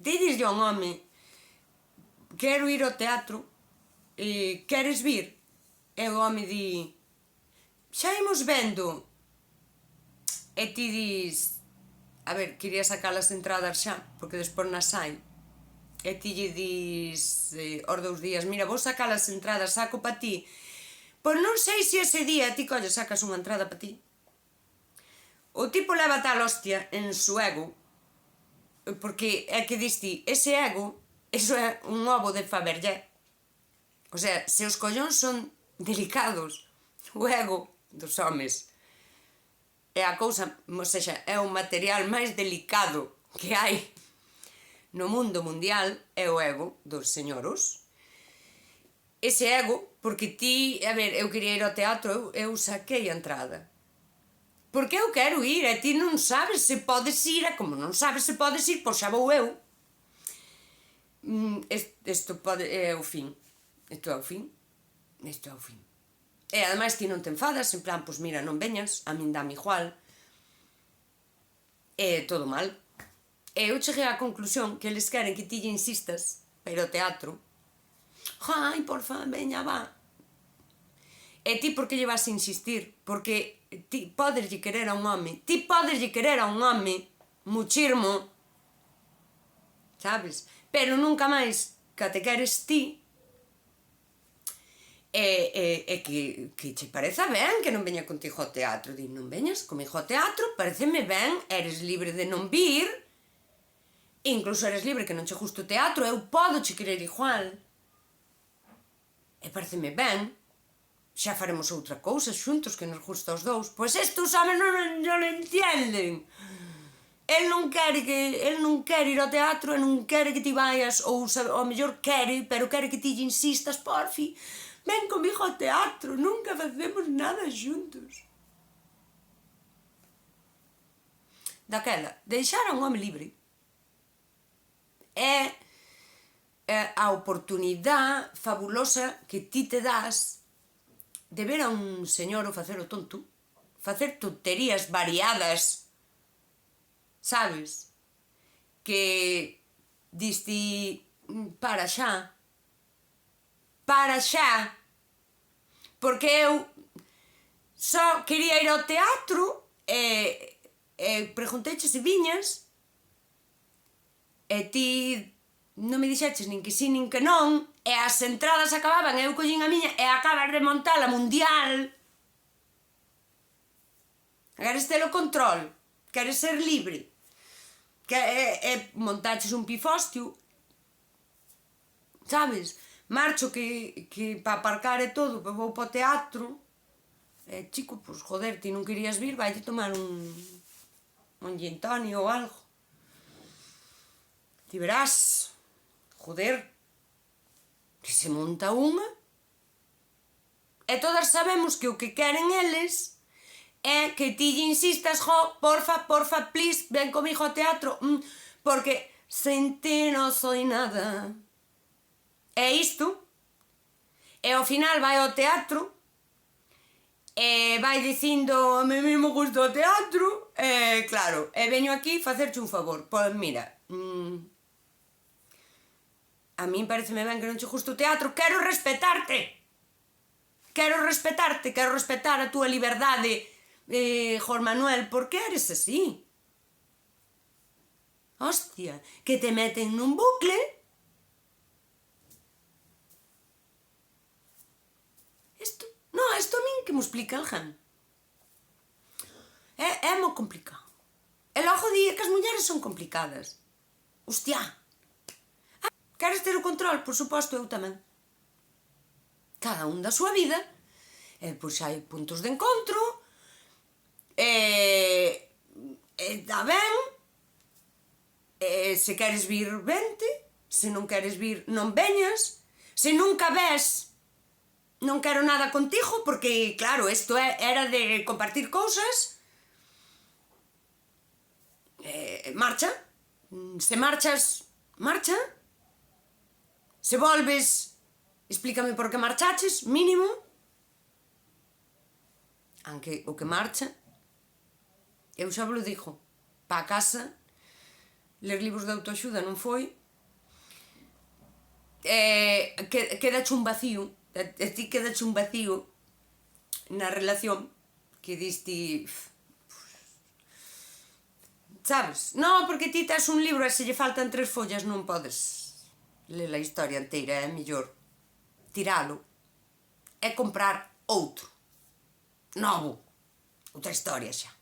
ti dixlle a un home, quero ir ao teatro, queres vir? E o home di, xa imos vendo. E ti dis, a ver, quería sacar as entradas xa, porque despois nas hai. E ti lle dis aos 2 días, mira, vou sacar as entradas, saco pa ti. Pois non sei se ese día ti colle sacas unha entrada pa ti. O tipo leva tal hostia en su ego, porque é que diste, ese ego, eso é un ovo de Fabergé. O sea, se os collóns son delicados, o ego dos homes é a cousa, ou seja, é o material máis delicado que hai no mundo mundial, é o ego dos señoros. Ese ego, porque ti, a ver, eu quería ir ao teatro, eu saquei a entrada. Porque eu quero ir, e ti non sabes se podes ir, e como non sabes se podes ir, pois xa vou eu. Isto é o fin. Isto é o fin. Isto é o fin. E ademais ti non te enfadas, en plan, pois mira, non veñas, a min dame igual. É todo mal. E eu cheguei á conclusión que eles queren que ti lle insistas para ir ao teatro. Ai, porfa, veña, va. E ti por que lle vas a insistir? Porque ti podeslle querer a un home, muchirmo, sabes? Pero nunca máis que te queres ti e que che pareza ben que non veña contigo ao teatro. Di, non veñas comigo ao teatro, pareceme ben, eres libre de non vir, incluso eres libre que non che guste o teatro, eu podo che querer igual. E pareceme ben, xa faremos outra cousa xuntos que nos gusta aos dous. Pois estos homes non o entienden. El non quere ir ao teatro e non quere que ti vayas, ou ao mellor quere, pero quere que ti lle insistas, porfi, ven comigo ao teatro, nunca facemos nada xuntos. Daquela, deixar a un home libre é a oportunidade fabulosa que ti te das de ver a un señor o facer o tonto, facer tonterías variadas, sabes? Que diste, para xa, porque eu só quería ir ao teatro e pregunteiche se viñas e ti non me dixeches nin que sí nin que non, e as entradas acababan, e eu collín a miña e acabas de montar a mundial. Queres ter o control, queres ser libre, e montaches un pifostio, sabes? Marcho que para aparcar e todo, vou para o teatro, e chico, pois joder, ti non querías vir, vaite tomar un gin tonic ou algo. Ti verás, joder, que se monta unha. E todas sabemos que o que queren eles é que ti lle insistas, jo, porfa, please, ven comigo ao teatro, porque sin ti non soy nada. E isto, e ao final vai ao teatro, e vai dicindo, a mí mesmo gusta o teatro, e claro, e veño aquí facerche un favor, pois mira, a min pareceme ben que non che guste o teatro, quero respetarte, quero respetar a túa liberdade, José Manuel, por que eres así? Hostia, que te meten nun bucle. Isto a min que mo explica alguén. É moi complicado. E logo di que as mulleres son complicadas. Hostia. Queres ter o control? Por suposto, eu tamén. Cada un da súa vida. E pois hai puntos de encontro. E dá ben. Se queres vir, vente. Se non queres vir, non veñas. Se nunca ves, non quero nada contigo, porque, claro, isto era de compartir cousas. Marcha. Se marchas, marcha. Se volves, explícame por que marchaches, mínimo. Aunque o que marcha, eu xa vos lo digo, pa casa, ler libros de autoaxuda non foi, quedache un vacío, a ti quedache un vacío na relación que diste, sabes? Non, porque ti tes un libro e se lle faltan 3 follas non podes ler a historia inteira, é mellor tiralo e comprar outro, novo, outra historia xa.